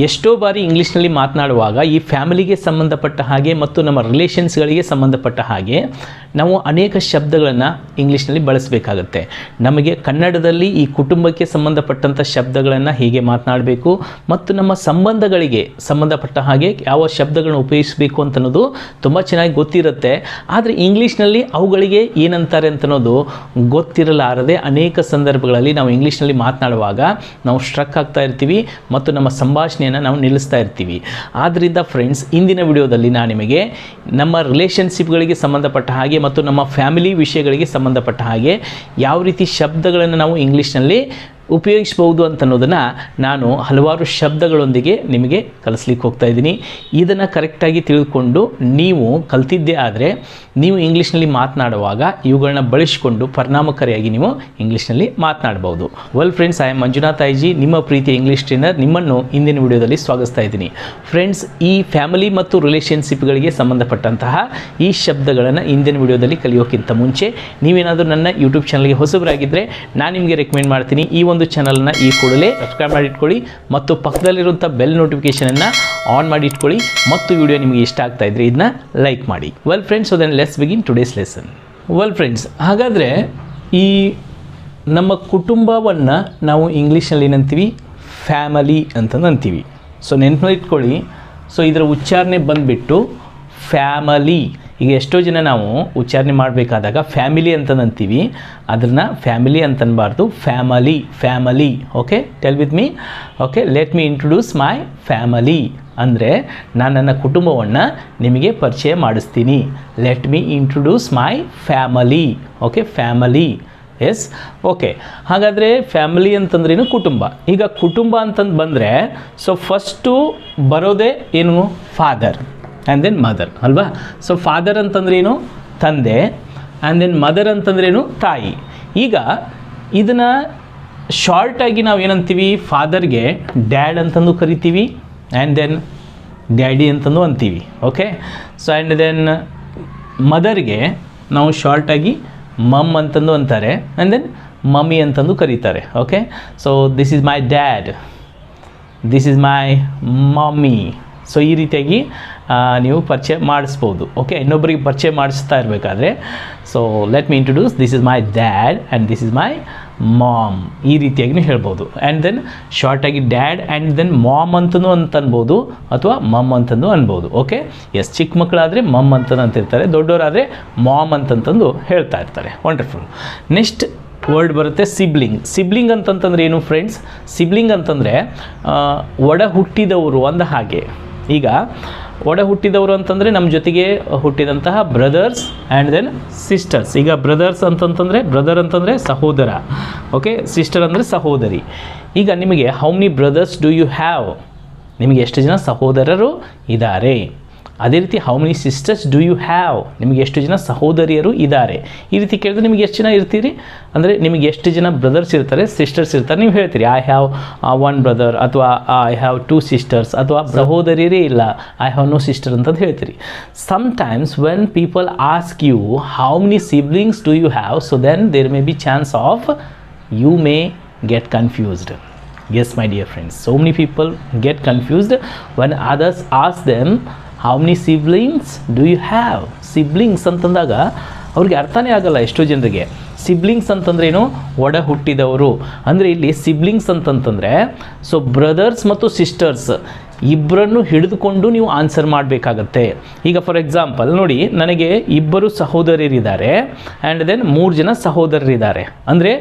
ಎಷ್ಟೋ ಬಾರಿ ಇಂಗ್ಲೀಷ್ನಲ್ಲಿ ಮಾತನಾಡುವಾಗ ಈ ಫ್ಯಾಮಿಲಿಗೆ ಸಂಬಂಧಪಟ್ಟ ಹಾಗೆ ಮತ್ತು ನಮ್ಮ ರಿಲೇಷನ್ಸ್ಗಳಿಗೆ ಸಂಬಂಧಪಟ್ಟ ಹಾಗೆ ನಾವು ಅನೇಕ ಶಬ್ದಗಳನ್ನು ಇಂಗ್ಲೀಷ್ನಲ್ಲಿ ಬಳಸಬೇಕಾಗತ್ತೆ. ನಮಗೆ ಕನ್ನಡದಲ್ಲಿ ಈ ಕುಟುಂಬಕ್ಕೆ ಸಂಬಂಧಪಟ್ಟಂಥ ಶಬ್ದಗಳನ್ನು ಹೇಗೆ ಮಾತನಾಡಬೇಕು ಮತ್ತು ನಮ್ಮ ಸಂಬಂಧಗಳಿಗೆ ಸಂಬಂಧಪಟ್ಟ ಹಾಗೆ ಯಾವ ಶಬ್ದಗಳನ್ನು ಉಪಯೋಗಿಸಬೇಕು ಅಂತನ್ನೋದು ತುಂಬ ಚೆನ್ನಾಗಿ ಗೊತ್ತಿರುತ್ತೆ. ಆದರೆ ಇಂಗ್ಲೀಷ್ನಲ್ಲಿ ಅವುಗಳಿಗೆ ಏನಂತಾರೆ ಅಂತನ್ನೋದು ಗೊತ್ತಿರಲಾರದೆ ಅನೇಕ ಸಂದರ್ಭಗಳಲ್ಲಿ ನಾವು ಇಂಗ್ಲೀಷ್ನಲ್ಲಿ ಮಾತನಾಡುವಾಗ ನಾವು ಸ್ಟ್ರಕ್ ಆಗ್ತಾ ಇರ್ತೀವಿ ಮತ್ತು ನಮ್ಮ ಸಂಭಾಷಣೆಯನ್ನು ನಾವು ನಿಲ್ಲಿಸ್ತಾ ಇರ್ತೀವಿ. ಆದ್ದರಿಂದ ಫ್ರೆಂಡ್ಸ್, ಇಂದಿನ ವಿಡಿಯೋದಲ್ಲಿ ನಾನು ನಿಮಗೆ ನಮ್ಮ ರಿಲೇಷನ್ಶಿಪ್ಗಳಿಗೆ ಸಂಬಂಧಪಟ್ಟ ಹಾಗೆ ಮತ್ತು ನಮ್ಮ ಫ್ಯಾಮಿಲಿ ವಿಷಯಗಳಿಗೆ ಸಂಬಂಧಪಟ್ಟ ಹಾಗೆ ಯಾವ ರೀತಿ ಶಬ್ದಗಳನ್ನು ನಾವು ಇಂಗ್ಲೀಷ್ನಲ್ಲಿ ಉಪಯೋಗಿಸ್ಬೋದು ಅಂತನ್ನೋದನ್ನು ನಾನು ಹಲವಾರು ಶಬ್ದಗಳೊಂದಿಗೆ ನಿಮಗೆ ಕಲಿಸ್ಲಿಕ್ಕೆ ಹೋಗ್ತಾ ಇದ್ದೀನಿ. ಇದನ್ನು ಕರೆಕ್ಟಾಗಿ ತಿಳಿದುಕೊಂಡು ನೀವು ಕಲ್ತಿದ್ದೇ ಆದರೆ ನೀವು ಇಂಗ್ಲೀಷ್ನಲ್ಲಿ ಮಾತನಾಡುವಾಗ ಇವುಗಳನ್ನ ಬಳಸಿಕೊಂಡು ಪರಿಣಾಮಕಾರಿಯಾಗಿ ನೀವು ಇಂಗ್ಲೀಷ್ನಲ್ಲಿ ಮಾತನಾಡ್ಬೋದು. Well friends, I am Manjunath IG, ನಿಮ್ಮ ಪ್ರೀತಿಯ ಇಂಗ್ಲೀಷ್ ಟ್ರೈನರ್. ನಿಮ್ಮನ್ನು ಇಂದಿನ ವಿಡಿಯೋದಲ್ಲಿ ಸ್ವಾಗತಿಸ್ತಾ ಇದ್ದೀನಿ. ಫ್ರೆಂಡ್ಸ್, ಈ ಫ್ಯಾಮಿಲಿ ಮತ್ತು ರಿಲೇಷನ್ಶಿಪ್ಗಳಿಗೆ ಸಂಬಂಧಪಟ್ಟಂತಹ ಈ ಶಬ್ದಗಳನ್ನು ಇಂದಿನ ವಿಡಿಯೋದಲ್ಲಿ ಕಲಿಯೋಕ್ಕಿಂತ ಮುಂಚೆ ನೀವೇನಾದರೂ ನನ್ನ ಯೂಟ್ಯೂಬ್ ಚಾನಲ್ಗೆ ಹೊಸಬರಾಗಿದ್ದರೆ ನಾನು ನಿಮಗೆ ರೆಕಮೆಂಡ್ ಮಾಡ್ತೀನಿ, ಈ ಒಂದು ಚಾನಲ್ನ ಈ ಕೂಡಲೇ ಸಬ್ಸ್ಕ್ರೈಬ್ ಮಾಡಿ ಇಟ್ಕೊಳ್ಳಿ ಮತ್ತು ಪಕ್ಕದಲ್ಲಿರುವಂಥ ಬೆಲ್ ನೋಟಿಫಿಕೇಷನನ್ನು ಆನ್ ಮಾಡಿ ಇಟ್ಕೊಳ್ಳಿ ಮತ್ತು ವಿಡಿಯೋ ನಿಮಗೆ ಇಷ್ಟ ಆಗ್ತಾ ಇದ್ದರೆ ಇದನ್ನ ಲೈಕ್ ಮಾಡಿ. Well friends, so then let's begin today's lesson. Well friends, ಹಾಗಾದರೆ ಈ ನಮ್ಮ ಕುಟುಂಬವನ್ನು ನಾವು ಇಂಗ್ಲೀಷ್ನಲ್ಲಿ ಏನಂತೀವಿ? ಫ್ಯಾಮಿಲಿ ಅಂತಂದು ಅಂತೀವಿ. ಸೊ ನೆನಪಲ್ಲಿ ಇಟ್ಕೊಳ್ಳಿ. ಸೊ ಇದರ ಉಚ್ಚಾರಣೆ ಬಂದುಬಿಟ್ಟು ಫ್ಯಾಮಿಲಿ. ಈಗ ಎಷ್ಟೋ ಜನ ನಾವು ಉಚ್ಚಾರಣೆ ಮಾಡಬೇಕಾದಾಗ ಫ್ಯಾಮಿಲಿ ಅಂತಂತೀವಿ, ಅದನ್ನು ಫ್ಯಾಮಿಲಿ ಅಂತನಬಾರ್ದು, family. Okay, tell with me. Okay, let me introduce my family ಅಂದರೆ ನಾನು ನನ್ನ ಕುಟುಂಬವನ್ನು ನಿಮಗೆ ಪರಿಚಯ ಮಾಡಿಸ್ತೀನಿ. Let me introduce my family. Okay, family. Yes, okay. ಹಾಗಾದರೆ ಫ್ಯಾಮಿಲಿ ಅಂತಂದ್ರೇನು? ಕುಟುಂಬ. ಈಗ ಕುಟುಂಬ ಅಂತಂದು ಬಂದರೆ ಸೊ ಫಸ್ಟು ಬರೋದೇ ಏನು? ಫಾದರ್ ಆ್ಯಂಡ್ ದೆನ್ ಮದರ್ ಅಲ್ವಾ? ಸೊ ಫಾದರ್ ಅಂತಂದ್ರೇನು? ತಂದೆ. ಆ್ಯಂಡ್ ದೆನ್ ಮದರ್ ಅಂತಂದ್ರೇನು? ತಾಯಿ. ಈಗ ಇದನ್ನು ಶಾರ್ಟಾಗಿ ನಾವು ಏನಂತೀವಿ? ಫಾದರ್ಗೆ ಡ್ಯಾಡ್ ಅಂತಂದು ಕರಿತೀವಿ, ಆ್ಯಂಡ್ ದೆನ್ ಡ್ಯಾಡಿ ಅಂತಂದು ಅಂತೀವಿ. ಓಕೆ, ಸೊ ಆ್ಯಂಡ್ ದೆನ್ ಮದರ್ಗೆ ನಾವು ಶಾರ್ಟಾಗಿ ಮಮ್ ಅಂತಂದು ಅಂತಾರೆ, ಆ್ಯಂಡ್ ದೆನ್ ಮಮ್ಮಿ ಅಂತಂದು ಕರೀತಾರೆ. Okay, so this is my dad, this is my mummy. So ಈ ರೀತಿಯಾಗಿ ನೀವು ಪರಿಚಯ ಮಾಡಿಸ್ಬೋದು. ಓಕೆ, ಇನ್ನೊಬ್ಬರಿಗೆ ಪರಿಚಯ ಮಾಡಿಸ್ತಾ ಇರಬೇಕಾದ್ರೆ so let me introduce, this is my dad and this is my mom. ಈ ರೀತಿಯಾಗಿ ನೀವು ಹೇಳ್ಬೋದು. ಆ್ಯಂಡ್ ದೆನ್ ಶಾರ್ಟಾಗಿ ಡ್ಯಾಡ್ ಆ್ಯಂಡ್ ದೆನ್ ಮಾಮ್ ಅಂತಲೂ ಅಂತ ಅನ್ಬೋದು ಅಥವಾ ಮಮ್ ಅಂತಂದು ಅನ್ಬೋದು. ಓಕೆ, ಎಸ್, ಚಿಕ್ಕ ಮಕ್ಕಳಾದರೆ ಮಮ್ ಅಂತಿರ್ತಾರೆ, ದೊಡ್ಡವರಾದರೆ ಮಾಮ್ ಅಂತಂದು ಹೇಳ್ತಾ ಇರ್ತಾರೆ. ವಂಡರ್ಫುಲ್. ನೆಕ್ಸ್ಟ್ ವರ್ಡ್ ಬರುತ್ತೆ ಸಿಬ್ಲಿಂಗ್ ಅಂತಂತಂದ್ರೆ ಏನು ಫ್ರೆಂಡ್ಸ್? ಸಿಬ್ಲಿಂಗ್ ಅಂತಂದರೆ ಒಡ ಹುಟ್ಟಿದವರು ಅಂದ ಹಾಗೆ. ಈಗ ಒಡ ಹುಟ್ಟಿದವರು ಅಂತಂದರೆ ನಮ್ಮ ಜೊತೆಗೆ ಹುಟ್ಟಿದಂತಹ ಬ್ರದರ್ಸ್ ಆ್ಯಂಡ್ ದೆನ್ ಸಿಸ್ಟರ್ಸ್. ಈಗ ಬ್ರದರ್ಸ್ ಅಂತಂತಂದರೆ ಬ್ರದರ್ ಅಂತಂದರೆ ಸಹೋದರ. ಓಕೆ, ಸಿಸ್ಟರ್ ಅಂದರೆ ಸಹೋದರಿ. ಈಗ ನಿಮಗೆ how many brothers do you have? ನಿಮಗೆ ಎಷ್ಟು ಜನ ಸಹೋದರರು ಇದ್ದಾರೆ? ಅದೇ ರೀತಿ how many sisters do you have? ನಿಮಗೆ ಎಷ್ಟು ಜನ ಸಹೋದರಿಯರು ಇದ್ದಾರೆ? ಈ ರೀತಿ ಕೇಳಿದ್ರೆ ನಿಮಗೆ ಎಷ್ಟು ಜನ ಇರ್ತೀರಿ? ಅಂದರೆ ನಿಮಗೆ ಎಷ್ಟು ಜನ ಬ್ರದರ್ಸ್ ಇರ್ತಾರೆ, ಸಿಸ್ಟರ್ಸ್ ಇರ್ತಾರೆ, ನೀವು ಹೇಳ್ತೀರಿ ಐ ಹ್ಯಾವ್ ಒನ್ ಬ್ರದರ್ ಅಥವಾ ಐ ಹ್ಯಾವ್ 2 ಸಿಸ್ಟರ್ಸ್ ಅಥವಾ ಸಹೋದರಿಯರೇ ಇಲ್ಲ, ಐ ಹ್ಯಾವ್ ನೋ ಸಿಸ್ಟರ್ ಅಂತಂದು ಹೇಳ್ತೀರಿ. Sometimes when people ask you how many siblings do you have, so then there may be chance of you may get confused. Yes, my dear friends, so many people get confused when others ask them how many siblings do you have? Siblings ಅಂತಂದಾಗ ಅವ್ರಿಗೆ ಅರ್ಥನೇ ಆಗಲ್ಲ ಎಷ್ಟೋ ಜನರಿಗೆ. Siblings ಅಂತಂದ್ರೇನು? ಒಡ ಹುಟ್ಟಿದವರು. ಅಂದರೆ ಇಲ್ಲಿ ಸಿಬ್ಲಿಂಗ್ಸ್ ಅಂತಂತಂದರೆ ಸೊ ಬ್ರದರ್ಸ್ ಮತ್ತು ಸಿಸ್ಟರ್ಸ್ ಇಬ್ಬರನ್ನು ಹಿಡಿದುಕೊಂಡು ನೀವು ಆನ್ಸರ್ ಮಾಡಬೇಕಾಗತ್ತೆ. ಈಗ ಫಾರ್ ಎಕ್ಸಾಂಪಲ್ ನೋಡಿ, ನನಗೆ 2 ಸಹೋದರಿಯರಿದ್ದಾರೆ ಆ್ಯಂಡ್ ದೆನ್ 3 ಜನ ಸಹೋದರರಿದ್ದಾರೆ, ಅಂದರೆ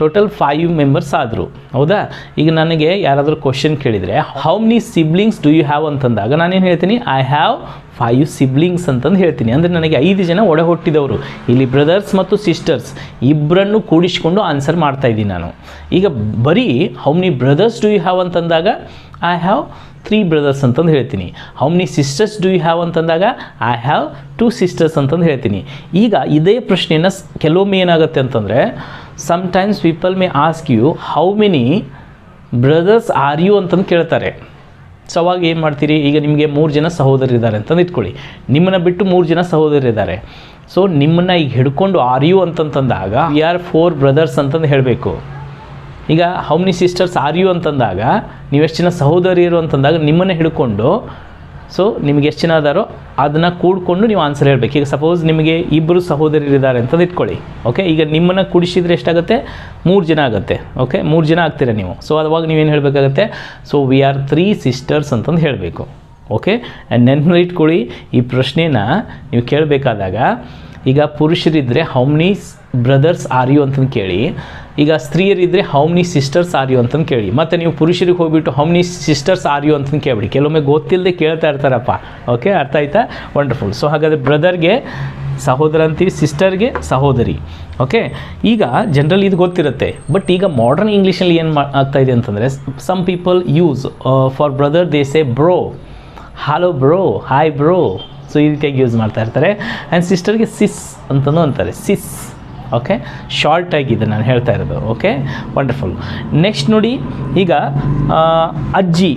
ಟೋಟಲ್ 5 ಮೆಂಬರ್ಸ್ ಆದರು. ಹೌದಾ? ಈಗ ನನಗೆ ಯಾರಾದರೂ ಕ್ವಶನ್ ಕೇಳಿದರೆ how many siblings do you have ಅಂತಂದಾಗ ನಾನೇನು ಹೇಳ್ತೀನಿ? ಐ ಹ್ಯಾವ್ 5 ಸಿಬ್ಲಿಂಗ್ಸ್ ಅಂತಂದು ಹೇಳ್ತೀನಿ. ಅಂದರೆ ನನಗೆ 5 ಜನ ಒಡ ಹುಟ್ಟಿದವರು. ಇಲ್ಲಿ ಬ್ರದರ್ಸ್ ಮತ್ತು ಸಿಸ್ಟರ್ಸ್ ಇಬ್ಬರನ್ನು ಕೂಡಿಸಿಕೊಂಡು ಆನ್ಸರ್ ಮಾಡ್ತಾಯಿದ್ದೀನಿ ನಾನು. ಈಗ ಬರೀ how many brothers do you have ಅಂತಂದಾಗ ಐ ಹ್ಯಾವ್ 3 ಬ್ರದರ್ಸ್ ಅಂತಂದು ಹೇಳ್ತೀನಿ. How many sisters do you have ಅಂತಂದಾಗ ಐ ಹ್ಯಾವ್ 2 ಸಿಸ್ಟರ್ಸ್ ಅಂತಂದು ಹೇಳ್ತೀನಿ. ಈಗ ಇದೇ ಪ್ರಶ್ನೆಯನ್ನು ಕೆಲವೊಮ್ಮೆ ಏನಾಗುತ್ತೆ ಅಂತಂದರೆ sometimes people may ask you how many brothers are you ಅಂತಂದು ಕೇಳ್ತಾರೆ. ಸೊ ಅವಾಗ ಏನು ಮಾಡ್ತೀರಿ? ಈಗ ನಿಮಗೆ 3 ಜನ ಸಹೋದರಿದ್ದಾರೆ ಅಂತಂದು ಇಟ್ಕೊಳ್ಳಿ, ನಿಮ್ಮನ್ನು ಬಿಟ್ಟು 3 ಜನ ಸಹೋದರಿದ್ದಾರೆ. ಸೊ ನಿಮ್ಮನ್ನು ಈಗ ಹಿಡ್ಕೊಂಡು ಆರ್ ಯು ಅಂತಂತಂದಾಗ ವಿ ಆರ್ 4 ಬ್ರದರ್ಸ್ ಅಂತಂದು ಹೇಳಬೇಕು. ಈಗ how many sisters are you ಅಂತಂದಾಗ ನೀವು ಎಷ್ಟು ಜನ ಸಹೋದರಿಯರು ಅಂತಂದಾಗ ನಿಮ್ಮನ್ನೇ ಹಿಡ್ಕೊಂಡು ಸೊ ನಿಮಗೆ ಎಷ್ಟು ಜನ ಅದಾರೋ ಅದನ್ನು ಕೂಡಿಕೊಂಡು ನೀವು ಆನ್ಸರ್ ಹೇಳಬೇಕು. ಈಗ ಸಪೋಸ್ ನಿಮಗೆ ಇಬ್ಬರು ಸಹೋದರಿಯರಿದ್ದಾರೆ ಅಂತಂದು ಇಟ್ಕೊಳ್ಳಿ. ಓಕೆ, ಈಗ ನಿಮ್ಮನ್ನು ಕೂಡಿಸಿದರೆ ಎಷ್ಟಾಗುತ್ತೆ? 3 ಜನ ಆಗುತ್ತೆ. ಓಕೆ, 3 ಜನ ಆಗ್ತೀರಾ ನೀವು. ಸೊ ಅವಾಗ ನೀವೇನು ಹೇಳಬೇಕಾಗತ್ತೆ? ಸೊ ವಿ ಆರ್ 3 ಸಿಸ್ಟರ್ಸ್ ಅಂತಂದು ಹೇಳಬೇಕು. ಓಕೆ, ಆ್ಯಂಡ್ ನೆನಪಲ್ಲಿ ಇಟ್ಕೊಳ್ಳಿ, ಈ ಪ್ರಶ್ನೆನ ನೀವು ಕೇಳಬೇಕಾದಾಗ ಈಗ ಪುರುಷರಿದ್ದರೆ how many brothers are you ಅಂತಂದು ಕೇಳಿ, ಈಗ ಸ್ತ್ರೀಯರಿದ್ದರೆ how many sisters are you ಅಂತಂದು ಕೇಳಿ. ಮತ್ತು ನೀವು ಪುರುಷರಿಗೆ ಹೋಗ್ಬಿಟ್ಟು how many sisters are you ಅಂತಂದು ಕೇಳಿಬಿಡಿ. ಕೆಲವೊಮ್ಮೆ ಗೊತ್ತಿಲ್ಲದೆ ಕೇಳ್ತಾ ಇರ್ತಾರಪ್ಪ. ಓಕೆ, ಅರ್ಥ ಆಯ್ತಾ? ವಂಡರ್ಫುಲ್. ಸೊ ಹಾಗಾದರೆ ಬ್ರದರ್ಗೆ ಸಹೋದರ ಅಂತೀವಿ, ಸಿಸ್ಟರ್ಗೆ ಸಹೋದರಿ. ಓಕೆ, ಈಗ ಜನರಲ್ ಇದು ಗೊತ್ತಿರುತ್ತೆ. ಬಟ್ ಈಗ ಮಾಡ್ರನ್ ಇಂಗ್ಲೀಷಲ್ಲಿ ಏನು ಆಗ್ತಾಯಿದೆ ಅಂತಂದರೆ some people use for brother they say bro, hello bro, hi bro. So ಈ ರೀತಿಯಾಗಿ ಯೂಸ್ ಮಾಡ್ತಾ ಇರ್ತಾರೆ. ಆ್ಯಂಡ್ ಸಿಸ್ಟರ್ಗೆ ಸಿಸ್ ಅಂತಲೂ ಅಂತಾರೆ, ಸಿಸ್. ಓಕೆ, ಶಾರ್ಟಾಗಿದೆ ನಾನು ಹೇಳ್ತಾ ಇರೋದು. Okay, wonderful. ನೆಕ್ಸ್ಟ್ ನೋಡಿ, ಈಗ ಅಜ್ಜಿ.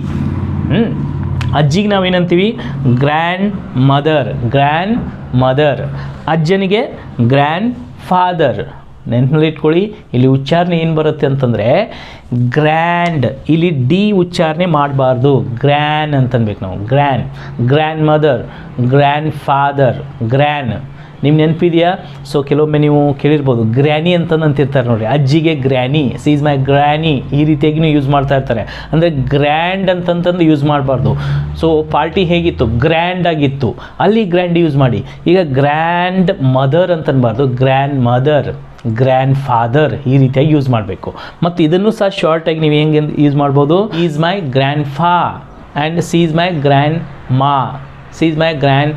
ಅಜ್ಜಿಗೆ ನಾವೇನಂತೀವಿ? Grandmother. Grandmother. ಅಜ್ಜನಿಗೆ ಗ್ರ್ಯಾಂಡ್ ಫಾದರ್. ನೆನಪಲ್ಲಿ ಇಟ್ಕೊಳ್ಳಿ, ಇಲ್ಲಿ ಉಚ್ಚಾರಣೆ ಏನು ಬರುತ್ತೆ ಅಂತಂದರೆ ಗ್ರ್ಯಾಂಡ್. ಇಲ್ಲಿ ಡಿ ಉಚ್ಚಾರಣೆ ಮಾಡಬಾರ್ದು, ಗ್ರ್ಯಾನ್ ಅಂತನ್ಬೇಕು ನಾವು. Grand mother, grand father, grand. ನಿಮ್ಗೆ ನೆನಪಿದೆಯಾ? ಸೊ ಕೆಲವೊಮ್ಮೆ ನೀವು ಕೇಳಿರ್ಬೋದು, ಗ್ರ್ಯಾನಿ ಅಂತಂದು ಅಂತಿರ್ತಾರೆ ನೋಡಿರಿ. ಅಜ್ಜಿಗೆ granny, she is my granny, ಈ ರೀತಿಯಾಗಿಯೂ ಯೂಸ್ ಮಾಡ್ತಾ ಇರ್ತಾರೆ. ಅಂದರೆ ಗ್ರ್ಯಾಂಡ್ ಅಂತಂತಂದು ಯೂಸ್ ಮಾಡಬಾರ್ದು. ಸೊ ಪಾರ್ಟಿ ಹೇಗಿತ್ತು? ಗ್ರ್ಯಾಂಡ್ ಆಗಿತ್ತು, ಅಲ್ಲಿ ಗ್ರ್ಯಾಂಡ್ ಯೂಸ್ ಮಾಡಿ. ಈಗ ಗ್ರ್ಯಾಂಡ್ ಮದರ್ ಅಂತನ್ಬಾರ್ದು, ಗ್ರ್ಯಾಂಡ್ ಮದರ್, ಗ್ರ್ಯಾಂಡ್ ಫಾದರ್, ಈ ರೀತಿಯಾಗಿ ಯೂಸ್ ಮಾಡಬೇಕು. ಮತ್ತು ಇದನ್ನು ಸಹ ಶಾರ್ಟಾಗಿ ನೀವು ಹೆಂಗೆ ಯೂಸ್ ಮಾಡ್ಬೋದು? ಈಸ್ ಮೈ ಗ್ರ್ಯಾಂಡ್ ಫಾ and C is my grand ಮಾ, ಸಿ ಈಸ್ ಮೈ ಗ್ರ್ಯಾಂಡ್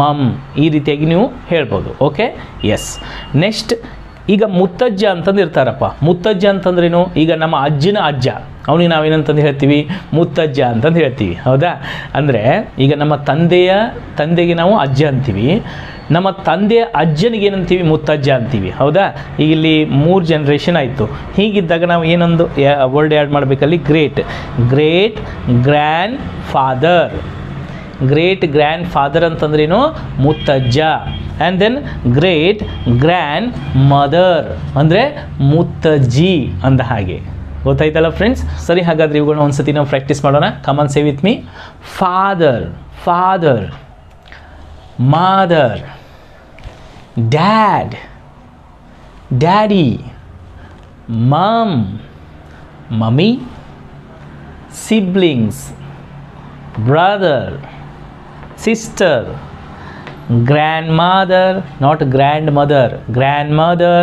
ಮಮ್, ಈ ರೀತಿಯಾಗಿ ನೀವು ಹೇಳ್ಬೋದು. Okay, S. ನೆಕ್ಸ್ಟ್, ಈಗ ಮುತ್ತಜ್ಜ ಅಂತಂದು ಇರ್ತಾರಪ್ಪ. ಮುತ್ತಜ್ಜ ಅಂತಂದ್ರೇನು? ಈಗ ನಮ್ಮ ಅಜ್ಜನ ಅಜ್ಜ, ಅವನಿಗೆ ನಾವೇನಂತಂದು ಹೇಳ್ತೀವಿ? ಮುತ್ತಜ್ಜ ಅಂತಂದು ಹೇಳ್ತೀವಿ. ಹೌದಾ? ಅಂದರೆ ಈಗ ನಮ್ಮ ತಂದೆಗೆ ನಾವು ಅಜ್ಜ ಅಂತೀವಿ, ನಮ್ಮ ತಂದೆಯ ಅಜ್ಜನಿಗೆ ಏನಂತೀವಿ? ಮುತ್ತಜ್ಜ ಅಂತೀವಿ. ಹೌದಾ? ಈಗ ಇಲ್ಲಿ 3 ಜನರೇಷನ್ ಆಯಿತು. ಹೀಗಿದ್ದಾಗ ನಾವು ಏನೊಂದು ವರ್ಡ್ ಆ್ಯಡ್ ಮಾಡಬೇಕಲ್ಲಿ? Great grandfather. Great grandfather ಅಂತಂದ್ರೇನು? ಮುತ್ತಜ್ಜ. And then great grandmother ಅಂದರೆ ಮುತ್ತಜ್ಜಿ ಅಂದ ಹಾಗೆ. ಗೊತ್ತಾಯ್ತಲ್ಲ ಫ್ರೆಂಡ್ಸ್? ಸರಿ, ಹಾಗಾದರೆ ಇವುಗಳನ್ನ ಒಂದ್ಸತಿ ನಾವು ಪ್ರಾಕ್ಟೀಸ್ ಮಾಡೋಣ. Come on, say with me. Father, mother, daddy, mummy, siblings, brother, sister, grandmother, not grandmother, grandmother,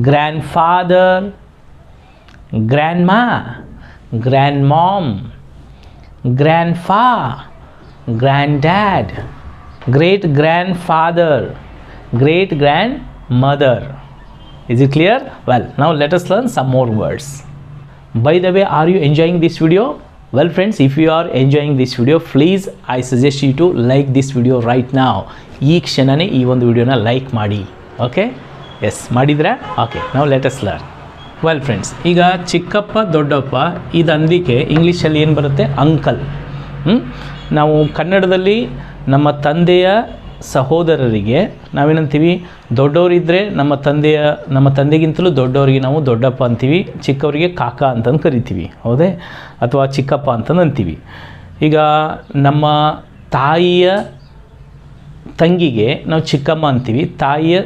grandfather, grandma, grandmom, grandpa, granddad, great grandfather, great grandmother. Is it clear? Well, now let us learn some more words. By the way, are you enjoying this video? Well friends, if you are enjoying this video, please I suggest you to like this video right now. ಈ ಕ್ಷಣನೇ ಈ ಒಂದು ವಿಡಿಯೋನ like ಮಾಡಿ. Okay, S, ಮಾಡಿದ್ರಾ? Okay, ನಾವು let us learn. Well friends, ಈಗ ಚಿಕ್ಕಪ್ಪ ದೊಡ್ಡಪ್ಪ ಇದು ಅಂದಿಕೆ ಇಂಗ್ಲೀಷಲ್ಲಿ ಏನು ಬರುತ್ತೆ? ಅಂಕಲ್. ನಾವು ಕನ್ನಡದಲ್ಲಿ ನಮ್ಮ ತಂದೆಯ ಸಹೋದರರಿಗೆ ನಾವೇನಂತೀವಿ? ದೊಡ್ಡವರಿದ್ದರೆ ನಮ್ಮ ತಂದೆಗಿಂತಲೂ ದೊಡ್ಡವರಿಗೆ ನಾವು ದೊಡ್ಡಪ್ಪ ಅಂತೀವಿ, ಚಿಕ್ಕವರಿಗೆ ಕಾಕ ಅಂತಂದು ಕರಿತೀವಿ. ಹೌದೇ? ಅಥವಾ ಚಿಕ್ಕಪ್ಪ ಅಂತಂದು ಅಂತೀವಿ. ಈಗ ನಮ್ಮ ತಾಯಿಯ ತಂಗಿಗೆ ನಾವು ಚಿಕ್ಕಮ್ಮ ಅಂತೀವಿ, ತಾಯಿಯ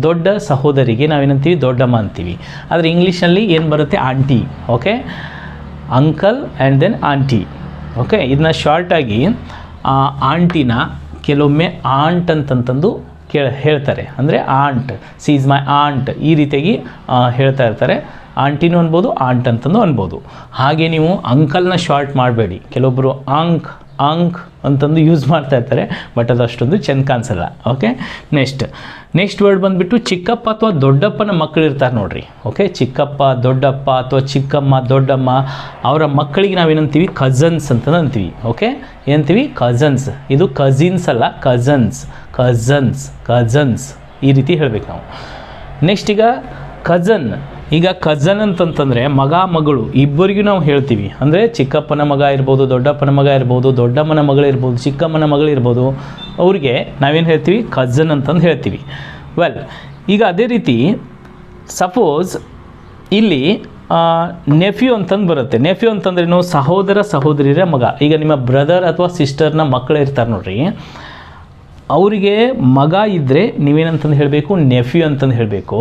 ದೊಡ್ಡ ಸಹೋದರಿಗೆ ನಾವೇನಂತೀವಿ? ದೊಡ್ಡಮ್ಮ ಅಂತೀವಿ. ಆದರೆ ಇಂಗ್ಲೀಷಲ್ಲಿ ಏನು ಬರುತ್ತೆ? Aunty. Okay, uncle and then aunty. Okay, ಇದನ್ನ ಶಾರ್ಟಾಗಿ ಆಂಟಿನ ಕೆಲವೊಮ್ಮೆ ಆಂಟ್ ಅಂತಂತಂದು ಹೇಳ್ತಾರೆ. ಅಂದರೆ aunt, she is my aunt, ಈ ರೀತಿಯಾಗಿ ಹೇಳ್ತಾ ಇರ್ತಾರೆ. ಆಂಟಿನೂ ಅನ್ಬೋದು, ಆಂಟ್ ಅಂತಂದು ಅನ್ಬೋದು. ಹಾಗೆ ನೀವು ಅಂಕಲ್ನ ಶಾರ್ಟ್ ಮಾಡಬೇಡಿ. ಕೆಲವೊಬ್ಬರು ಅಂಕ್ ಅಂತಂದು ಯೂಸ್ ಮಾಡ್ತಾ ಇರ್ತಾರೆ, ಬಟ್ ಅದು ಅಷ್ಟೊಂದು ಚೆಂದ ಕಾಣಿಸಲ್ಲ. ಓಕೆ, ನೆಕ್ಸ್ಟ್ ವರ್ಡ್ ಬಂದುಬಿಟ್ಟು ಚಿಕ್ಕಪ್ಪ ಅಥವಾ ದೊಡ್ಡಪ್ಪನ ಮಕ್ಕಳು ಇರ್ತಾರೆ ನೋಡ್ರಿ. ಓಕೆ, ಚಿಕ್ಕಪ್ಪ ದೊಡ್ಡಪ್ಪ ಅಥವಾ ಚಿಕ್ಕಮ್ಮ ದೊಡ್ಡಮ್ಮ ಅವರ ಮಕ್ಕಳಿಗೆ ನಾವೇನಂತೀವಿ? ಕಝನ್ಸ್ ಅಂತಂದು ಅಂತೀವಿ. ಓಕೆ, ಏನಂತೀವಿ? ಕಝನ್ಸ್. ಇದು ಕಝಿನ್ಸ್ ಅಲ್ಲ, ಕಝನ್ಸ್ ಈ ರೀತಿ ಹೇಳ್ಬೇಕು ನಾವು. ನೆಕ್ಸ್ಟ್ ಈಗ ಕಝನ್. ಈಗ ಕಝನ್ ಅಂತಂತಂದರೆ ಮಗ ಮಗಳು ಇಬ್ಬರಿಗೂ ನಾವು ಹೇಳ್ತೀವಿ. ಅಂದರೆ ಚಿಕ್ಕಪ್ಪನ ಮಗ ಇರ್ಬೋದು, ದೊಡ್ಡಪ್ಪನ ಮಗ ಇರ್ಬೋದು, ದೊಡ್ಡಮ್ಮನ ಮಗಳಿರ್ಬೋದು, ಚಿಕ್ಕಮ್ಮನ ಮಗಳಿರ್ಬೋದು, ಅವ್ರಿಗೆ ನಾವೇನು ಹೇಳ್ತೀವಿ? ಕಝನ್ ಅಂತಂದು ಹೇಳ್ತೀವಿ. ವೆಲ್, ಈಗ ಅದೇ ರೀತಿ ಸಪೋಸ್ ಇಲ್ಲಿ ನೆಫ್ಯೂ ಅಂತಂದು ಬರುತ್ತೆ. ನೆಫ್ಯೂ ಅಂತಂದ್ರೇನು? ಸಹೋದರ ಸಹೋದರಿಯರ ಮಗ. ಈಗ ನಿಮ್ಮ ಬ್ರದರ್ ಅಥವಾ ಸಿಸ್ಟರ್ನ ಮಕ್ಕಳು ಇರ್ತಾರೆ ನೋಡ್ರಿ, ಅವರಿಗೆ ಮಗ ಇದ್ದರೆ ನೀವೇನಂತಂದು ಹೇಳಬೇಕು? ನೆಫ್ಯೂ ಅಂತಂದು ಹೇಳಬೇಕು.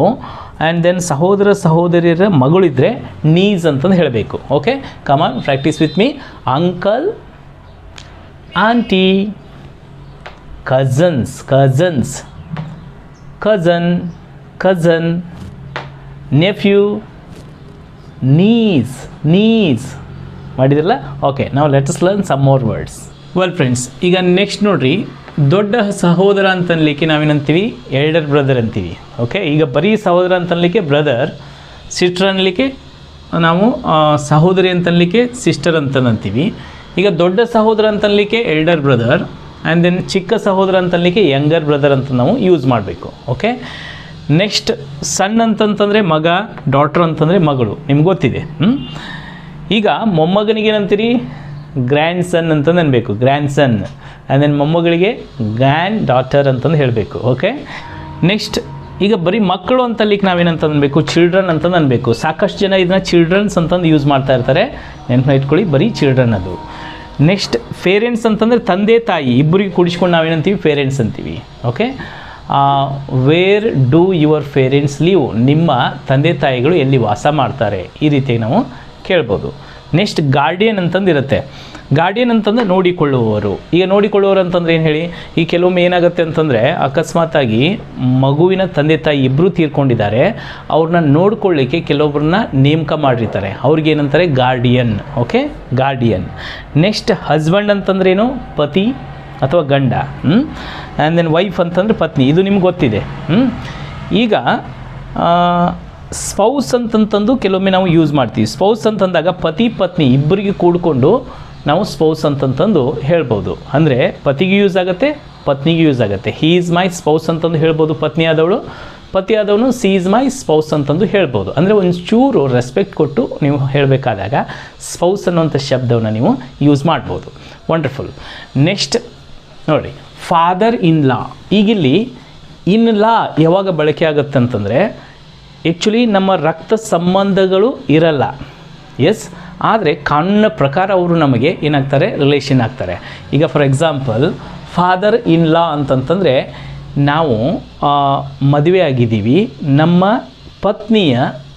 ಆ್ಯಂಡ್ ದೆನ್ ಸಹೋದರ ಸಹೋದರಿಯರ ಮಗಳಿದ್ದರೆ ನೀಸ್ ಅಂತಂದು ಹೇಳಬೇಕು. Okay, come on practice with me. Uncle, aunty, cousins, cousins, cousin, cousin, nephew, niece, niece. ಮಾಡಿದ್ರಲ್ಲ? ಓಕೆ, ನಾವು let us learn some more words. Well friends, ಈಗ ನೆಕ್ಸ್ಟ್ ನೋಡ್ರಿ, ದೊಡ್ಡ ಸಹೋದರ ಅಂತನ್ಲಿಕ್ಕೆ ನಾವೇನಂತೀವಿ? ಎಲ್ಡರ್ ಬ್ರದರ್ ಅಂತೀವಿ. ಓಕೆ, ಈಗ ಬರೀ ಸಹೋದರ ಅಂತನ್ಲಿಕ್ಕೆ ಬ್ರದರ್, ಸಿಸ್ಟರ್ ಅನ್ನಲಿಕ್ಕೆ ನಾವು ಸಹೋದರಿ ಅಂತನ್ಲಿಕ್ಕೆ ಸಿಸ್ಟರ್ ಅಂತಂತೀವಿ. ಈಗ ದೊಡ್ಡ ಸಹೋದರ ಅಂತನ್ಲಿಕ್ಕೆ ಎಲ್ಡರ್ ಬ್ರದರ್, ಆ್ಯಂಡ್ ದೆನ್ ಚಿಕ್ಕ ಸಹೋದರ ಅಂತನ್ಲಿಕ್ಕೆ ಯಂಗರ್ ಬ್ರದರ್ ಅಂತ ನಾವು ಯೂಸ್ ಮಾಡಬೇಕು. ಓಕೆ, ನೆಕ್ಸ್ಟ್ ಸನ್ ಅಂತಂತಂದರೆ ಮಗ, ಡಾಟ್ರ್ ಅಂತಂದರೆ ಮಗಳು, ನಿಮ್ಗೆ ಗೊತ್ತಿದೆ. ಈಗ ಮೊಮ್ಮಗನಿಗೇನಂತೀರಿ? ಗ್ರ್ಯಾಂಡ್ ಸನ್ ಅಂತಂದು ಅನ್ಬೇಕು, ಗ್ರ್ಯಾಂಡ್ ಸನ್. ಆ್ಯಂಡ್ ದೆನ್ ಮೊಮ್ಮಗಳಿಗೆ ಗ್ರ್ಯಾಂಡ್ ಡಾಟರ್ ಅಂತಂದು ಹೇಳಬೇಕು. ಓಕೆ, ನೆಕ್ಸ್ಟ್ ಈಗ ಬರೀ ಮಕ್ಕಳು ಅಂತಲ್ಲಿಕ್ಕೆ ನಾವೇನಂತ ಅನ್ಬೇಕು? ಚಿಲ್ಡ್ರನ್ ಅಂತಂದು ಅನ್ಬೇಕು. ಸಾಕಷ್ಟು ಜನ ಇದನ್ನ ಚಿಲ್ಡ್ರನ್ಸ್ ಅಂತಂದು ಯೂಸ್ ಮಾಡ್ತಾ ಇರ್ತಾರೆ, ನೆನಪನ್ನ ಇಟ್ಕೊಳ್ಳಿ, ಬರೀ ಚಿಲ್ಡ್ರನ್ ಅದು. ನೆಕ್ಸ್ಟ್ ಪೇರೆಂಟ್ಸ್ ಅಂತಂದರೆ ತಂದೆ ತಾಯಿ ಇಬ್ಬರಿಗೆ ಕೂಡಿಸ್ಕೊಂಡು ನಾವೇನಂತೀವಿ? ಪೇರೆಂಟ್ಸ್ ಅಂತೀವಿ. Okay, where do your parents leave? ನಿಮ್ಮ ತಂದೆ ತಾಯಿಗಳು ಎಲ್ಲಿ ವಾಸ ಮಾಡ್ತಾರೆ? ಈ ರೀತಿಯಾಗಿ ನಾವು ಕೇಳ್ಬೋದು. ನೆಕ್ಸ್ಟ್ ಗಾರ್ಡಿಯನ್ ಅಂತಂದು ಇರುತ್ತೆ. ಗಾರ್ಡಿಯನ್ ಅಂತಂದರೆ ನೋಡಿಕೊಳ್ಳುವವರು. ಈಗ ನೋಡಿಕೊಳ್ಳುವವರು ಅಂತಂದರೆ ಏನು ಹೇಳಿ? ಈ ಕೆಲವೊಮ್ಮೆ ಏನಾಗುತ್ತೆ ಅಂತಂದರೆ ಅಕಸ್ಮಾತಾಗಿ ಮಗುವಿನ ತಂದೆ ತಾಯಿ ಇಬ್ಬರು ತೀರ್ಕೊಂಡಿದ್ದಾರೆ, ಅವ್ರನ್ನ ನೋಡ್ಕೊಳ್ಳಿಕ್ಕೆ ಕೆಲವೊಬ್ಬರನ್ನ ನೇಮಕ ಮಾಡಿರ್ತಾರೆ, ಅವ್ರಿಗೇನಂತಾರೆ? Guardian. Okay, guardian. Next husband ಅಂತಂದ್ರೇನು? ಪತಿ ಅಥವಾ ಗಂಡ. ಆ್ಯಂಡ್ ದೆನ್ ವೈಫ್ ಅಂತಂದರೆ ಪತ್ನಿ, ಇದು ನಿಮ್ಗೆ ಗೊತ್ತಿದೆ. ಈಗ ಸ್ಪೌಸ್ ಅಂತಂತಂದು ಕೆಲವೊಮ್ಮೆ ನಾವು ಯೂಸ್ ಮಾಡ್ತೀವಿ. ಸ್ಪೌಸ್ ಅಂತಂದಾಗ ಪತಿ ಪತ್ನಿ ಇಬ್ಬರಿಗೆ ಕೂಡಿಕೊಂಡು ನಾವು ಸ್ಪೌಸ್ ಅಂತಂತಂದು ಹೇಳ್ಬೋದು. ಅಂದರೆ ಪತಿಗೆ ಯೂಸ್ ಆಗುತ್ತೆ, ಪತ್ನಿಗೆ ಯೂಸ್ ಆಗುತ್ತೆ. ಹೀ ಈಸ್ ಮೈ ಸ್ಪೌಸ್ ಅಂತಂದು ಹೇಳ್ಬೋದು ಪತ್ನಿ ಆದವಳು, ಪತಿ ಆದವನು ಸಿ ಈಸ್ ಮೈ ಸ್ಪೌಸ್ ಅಂತಂದು ಹೇಳ್ಬೋದು. ಅಂದರೆ ಒಂಚೂರು ರೆಸ್ಪೆಕ್ಟ್ ಕೊಟ್ಟು ನೀವು ಹೇಳಬೇಕಾದಾಗ ಸ್ಪೌಸ್ ಅನ್ನುವಂಥ ಶಬ್ದವನ್ನು ನೀವು ಯೂಸ್ ಮಾಡ್ಬೋದು. ವಂಡರ್ಫುಲ್. ನೆಕ್ಸ್ಟ್ ನೋಡಿ, ಫಾದರ್ ಇನ್ ಲಾ. ಈಗಿಲ್ಲಿ ಇನ್ ಲಾ ಯಾವಾಗ ಬಳಕೆ ಆಗುತ್ತೆ ಅಂತಂದರೆ, ಆ್ಯಕ್ಚುಲಿ ನಮ್ಮ ರಕ್ತ ಸಂಬಂಧಗಳು ಇರಲ್ಲ, ಎಸ್, ಆದರೆ ಕಾನೂನಿನ ಪ್ರಕಾರ ಅವರು ನಮಗೆ ಏನಾಗ್ತಾರೆ? ರಿಲೇಷನ್ ಆಗ್ತಾರೆ. ಈಗ ಫಾರ್ ಎಕ್ಸಾಂಪಲ್ ಫಾದರ್ ಇನ್ ಲಾ ಅಂತಂತಂದರೆ, ನಾವು ಮದುವೆ ಆಗಿದ್ದೀವಿ, ನಮ್ಮ ಪತ್ನಿಯ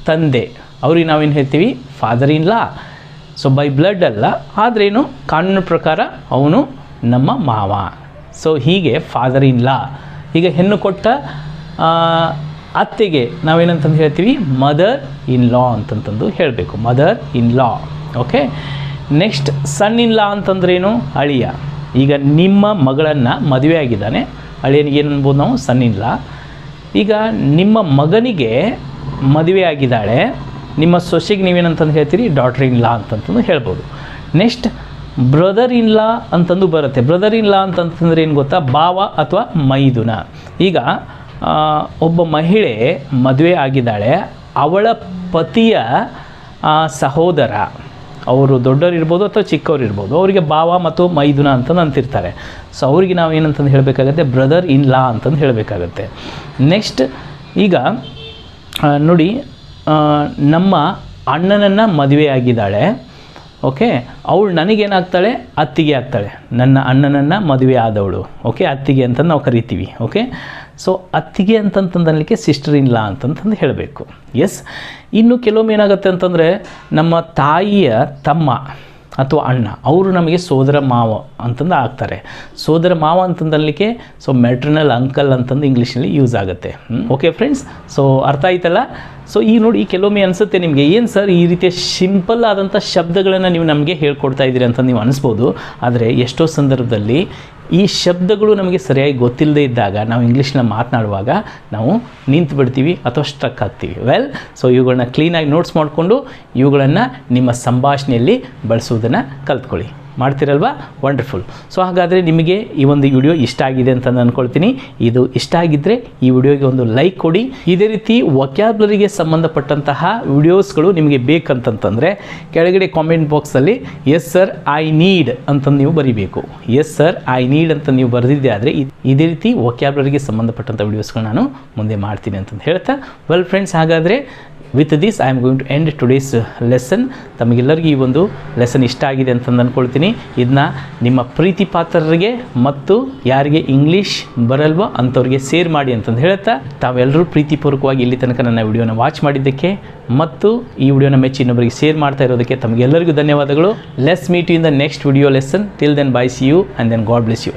ತಂದೆ, ಅವ್ರಿಗೆ ನಾವೇನು ಹೇಳ್ತೀವಿ? Father in law. So by blood ಅಲ್ಲ, ಆದ್ರೇನು ಕಾನೂನಿನ ಪ್ರಕಾರ ಅವನು ನಮ್ಮ ಮಾವ. ಸೊ ಹೀಗೆ ಫಾದರ್ ಇನ್ ಲಾ. ಈಗ ಹೆಣ್ಣು ಕೊಟ್ಟ ಅತ್ತೆಗೆ ನಾವೇನಂತಂದು ಹೇಳ್ತೀವಿ? ಮದರ್ ಇನ್ ಲಾ ಅಂತಂತಂದು ಹೇಳಬೇಕು, mother in law. Okay, next son in law ಅಂತಂದ್ರೇನು? ಅಳಿಯ. ಈಗ ನಿಮ್ಮ ಮಗಳನ್ನು ಮದುವೆ ಆಗಿದ್ದಾನೆ, ಅಳಿಯನಿಗೆ ಏನು ಅನ್ಬೋದು ನಾವು? ಸನ್ ಇನ್ ಲಾ. ಈಗ ನಿಮ್ಮ ಮಗನಿಗೆ ಮದುವೆ ಆಗಿದ್ದಾಳೆ, ನಿಮ್ಮ ಸೊಸೆಗೆ ನೀವೇನಂತಂದು ಹೇಳ್ತೀರಿ? ಡಾಟರ್ ಇನ್ ಲಾ ಅಂತಂತಂದು ಹೇಳ್ಬೋದು. ನೆಕ್ಸ್ಟ್ ಬ್ರದರ್ ಇನ್ ಲಾ ಅಂತಂದು ಬರುತ್ತೆ. ಬ್ರದರ್ ಇನ್ ಲಾ ಅಂತಂತಂದ್ರೆ ಏನು ಗೊತ್ತಾ? ಭಾವ ಅಥವಾ ಮೈದುನ. ಈಗ ಒಬ್ಬ ಮಹಿಳೆ ಮದುವೆ ಆಗಿದ್ದಾಳೆ, ಅವಳ ಪತಿಯ ಸಹೋದರ, ಅವರು ದೊಡ್ಡವರು ಇರ್ಬೋದು ಅಥವಾ ಚಿಕ್ಕವ್ರು ಇರ್ಬೋದು, ಅವರಿಗೆ ಭಾವ ಮತ್ತು ಮೈದುನ ಅಂತಂದು ಅಂತಿರ್ತಾರೆ. ಸೊ ಅವ್ರಿಗೆ ನಾವು ಏನಂತಂದು ಹೇಳಬೇಕಾಗತ್ತೆ? ಬ್ರದರ್ ಇನ್ ಲಾ ಅಂತಂದು ಹೇಳಬೇಕಾಗತ್ತೆ. ನೆಕ್ಸ್ಟ್ ಈಗ ನೋಡಿ, ನಮ್ಮ ಅಣ್ಣನನ್ನು ಮದುವೆ ಆಗಿದ್ದಾಳೆ, ಓಕೆ, ಅವಳು ನನಗೇನಾಗ್ತಾಳೆ? ಅತ್ತಿಗೆ ಆಗ್ತಾಳೆ. ನನ್ನ ಅಣ್ಣನನ್ನು ಮದುವೆ ಆದವಳು, ಓಕೆ, ಅತ್ತಿಗೆ ಅಂತ ನಾವು ಕರಿತೀವಿ. ಓಕೆ, ಸೊ ಅತ್ತಿಗೆ ಅಂತಂತಂದಲಿಕ್ಕೆ ಸಿಸ್ಟರ್ ಇನ್ ಲಾ ಅಂತಂತಂದು ಹೇಳಬೇಕು. ಎಸ್, ಇನ್ನು ಕೆಲವೊಮ್ಮೆ ಏನಾಗುತ್ತೆ ಅಂತಂದರೆ, ನಮ್ಮ ತಾಯಿಯ ತಮ್ಮ ಅಥವಾ ಅಣ್ಣ, ಅವರು ನಮಗೆ ಸೋದರ ಮಾವ ಅಂತಂದು ಆಗ್ತಾರೆ. ಸೋದರ ಮಾವ ಅಂತಂದಲಿಕ್ಕೆ ಸೊ ಮೆಟ್ರನಲ್ ಅಂಕಲ್ ಅಂತಂದು ಇಂಗ್ಲೀಷ್ನಲ್ಲಿ ಯೂಸ್ ಆಗುತ್ತೆ. ಓಕೆ ಫ್ರೆಂಡ್ಸ್, ಸೊ ಅರ್ಥ ಆಯ್ತಲ್ಲ? ಸೊ ಈಗ ನೋಡಿ, ಕೆಲವೊಮ್ಮೆ ಅನಿಸುತ್ತೆ ನಿಮಗೆ, ಏನು ಸರ್ ಈ ರೀತಿಯ ಸಿಂಪಲ್ ಆದಂಥ ಶಬ್ದಗಳನ್ನು ನೀವು ನಮಗೆ ಹೇಳ್ಕೊಡ್ತಾ ಇದ್ದೀರಿ ಅಂತ ನೀವು ಅನಿಸ್ಬೋದು. ಆದರೆ ಎಷ್ಟೋ ಸಂದರ್ಭದಲ್ಲಿ ಈ ಶಬ್ದಗಳು ನಮಗೆ ಸರಿಯಾಗಿ ಗೊತ್ತಿಲ್ಲದೆ ಇದ್ದಾಗ ನಾವು ಇಂಗ್ಲೀಷ್ನ ಮಾತನಾಡುವಾಗ ನಾವು ನಿಂತು ಬಿಡ್ತೀವಿ ಅಥವಾ ಸ್ಟ್ರಕ್ ಆಗ್ತೀವಿ. ವೆಲ್, ಸೊ ಇವುಗಳನ್ನ ಕ್ಲೀನಾಗಿ ನೋಟ್ಸ್ ಮಾಡಿಕೊಂಡು ಇವುಗಳನ್ನು ನಿಮ್ಮ ಸಂಭಾಷಣೆಯಲ್ಲಿ ಬಳಸುವುದನ್ನು ಕಲ್ತ್ಕೊಳ್ಳಿ. ಮಾಡ್ತಿರಲ್ವಾ? ವಂಡರ್ಫುಲ್. ಸೊ ಹಾಗಾದರೆ ನಿಮಗೆ ಈ ಒಂದು ವಿಡಿಯೋ ಇಷ್ಟ ಆಗಿದೆ ಅಂತ ನಾನು ಅಂದ್ಕೊಳ್ತೀನಿ. ಇದು ಇಷ್ಟ ಆಗಿದ್ದರೆ ಈ ವಿಡಿಯೋಗೆ ಒಂದು ಲೈಕ್ ಕೊಡಿ. ಇದೇ ರೀತಿ ವೊಕ್ಯಾಬ್ಯುಲರಿಗೆ ಸಂಬಂಧಪಟ್ಟಂತಹ ವಿಡಿಯೋಸ್ಗಳು ನಿಮಗೆ ಬೇಕಂತಂತಂದರೆ ಕೆಳಗಡೆ ಕಾಮೆಂಟ್ ಬಾಕ್ಸಲ್ಲಿ ಎಸ್ ಸರ್ ಐ ನೀಡ್ ಅಂತ ನೀವು ಬರೀಬೇಕು. ಎಸ್ ಸರ್ ಐ ನೀಡ್ ಅಂತ ನೀವು ಬರೆದಿದ್ದೆ ಆದರೆ ಇದೇ ರೀತಿ ವೊಕ್ಯಾಬ್ಯುಲರಿಗೆ ಸಂಬಂಧಪಟ್ಟಂಥ ವಿಡಿಯೋಸ್ಗಳು ನಾನು ಮುಂದೆ ಮಾಡ್ತೀನಿ ಅಂತಂದು ಹೇಳ್ತಾ, ವೆಲ್ ಫ್ರೆಂಡ್ಸ್, ಹಾಗಾದರೆ with this I am going to end today's lesson. ತಮಗೆಲ್ಲರಿಗೂ ಈ ಒಂದು ಲೆಸನ್ ಇಷ್ಟ ಆಗಿದೆ ಅಂತಂದು ಅಂದ್ಕೊಳ್ತೀನಿ. ಇದನ್ನ ನಿಮ್ಮ ಪ್ರೀತಿ ಪಾತ್ರರಿಗೆ ಮತ್ತು ಯಾರಿಗೆ ಇಂಗ್ಲೀಷ್ ಬರಲ್ವೋ ಅಂಥವ್ರಿಗೆ ಶೇರ್ ಮಾಡಿ ಅಂತಂದು ಹೇಳ್ತಾ, ತಾವೆಲ್ಲರೂ ಪ್ರೀತಿಪೂರ್ವಕವಾಗಿ ಇಲ್ಲಿ ತನಕ ನನ್ನ ವಿಡಿಯೋನ ವಾಚ್ ಮಾಡಿದ್ದಕ್ಕೆ ಮತ್ತು ಈ ವಿಡಿಯೋನ ಮೆಚ್ಚಿ ಇನ್ನೊಬ್ಬರಿಗೆ ಶೇರ್ ಮಾಡ್ತಾ ಇರೋದಕ್ಕೆ ತಮಗೆಲ್ಲರಿಗೂ ಧನ್ಯವಾದಗಳು. Let's meet you in the next video lesson. Till then bye, see you and then God bless you.